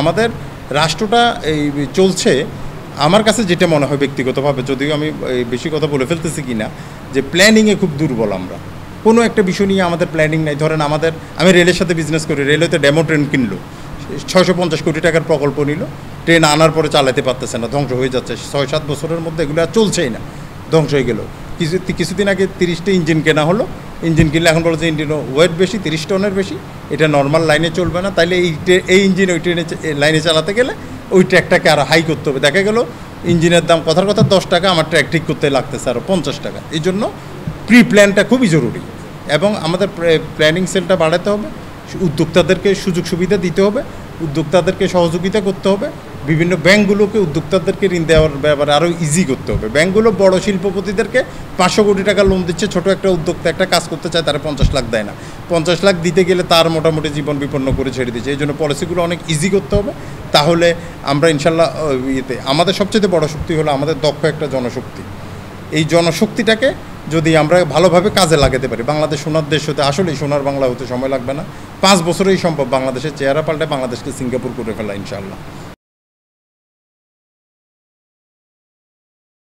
আমাদের রাষ্ট্রটা এই চলছে আমার কাছে যেটা মনে হয় ব্যক্তিগতভাবে, যদিও আমি বেশি কথা বলে ফেলতেছি কি না, যে প্ল্যানিংয়ে খুব দুর্বল আমরা। কোনো একটা বিষয় নিয়ে আমাদের প্ল্যানিং নাই। ধরেন আমি রেলের সাথে বিজনেস করি, রেলওয়েতে ডেমো ট্রেন কিনলো, 650 কোটি টাকার প্রকল্প নিল, ট্রেন আনার পরে চালাতে পারতেছে না, ধ্বংস হয়ে যাচ্ছে। 6-7 বছরের মধ্যে এগুলো আর চলছেই না, ধ্বংস হয়ে গেল। কিছুদিন আগে 30টা ইঞ্জিন কেনা হলো, ইঞ্জিন কিনলে এখন বলো যে ইঞ্জিন ওয়েট বেশি, 30 টনের বেশি, এটা নর্মাল লাইনে চলবে না। তাইলে এই ইঞ্জিন ওই ট্রেনে লাইনে চালাতে গেলে ওই ট্র্যাকটাকে আরও হাই করতে হবে। দেখা গেল ইঞ্জিনের দাম কথার কথা 10 টাকা, আমার ট্র্যাক ঠিক করতে লাগতেছে আরও 50 টাকা। এই জন্য প্রি প্ল্যানটা খুবই জরুরি এবং আমাদের প্ল্যানিং সেলটা বাড়াতে হবে, উদ্যোক্তাদেরকে সুযোগ সুবিধা দিতে হবে, উদ্যোক্তাদেরকে সহযোগিতা করতে হবে, বিভিন্ন ব্যাংকগুলোকে উদ্যোক্তাদেরকে ঋণ দেওয়ার ব্যাপারে আরও ইজি করতে হবে। ব্যাংকগুলো বড় শিল্পপতিদেরকে 500 কোটি টাকা লোন দিচ্ছে, ছোট একটা উদ্যোক্তা একটা কাজ করতে চায়, তারা 50 লাখ দেয় না। 50 লাখ দিতে গেলে তার মোটামুটি জীবন বিপন্ন করে ছেড়ে দিচ্ছে। এই জন্য পলিসিগুলো অনেক ইজি করতে হবে। তাহলে আমরা ইনশাল্লাহ আমাদের সবচেয়ে বড় শক্তি হলো আমাদের দক্ষ একটা জনশক্তি। এই জনশক্তিটাকে যদি আমরা ভালোভাবে কাজে লাগাতে পারি, বাংলাদেশ সোনার দেশ হতে, আসলেই সোনার বাংলা হতে সময় লাগবে না। 5 বছরেই সম্ভব বাংলাদেশের চেহারা পাল্টে বাংলাদেশকে সিঙ্গাপুর করে ফেলা ইনশাআল্লাহ।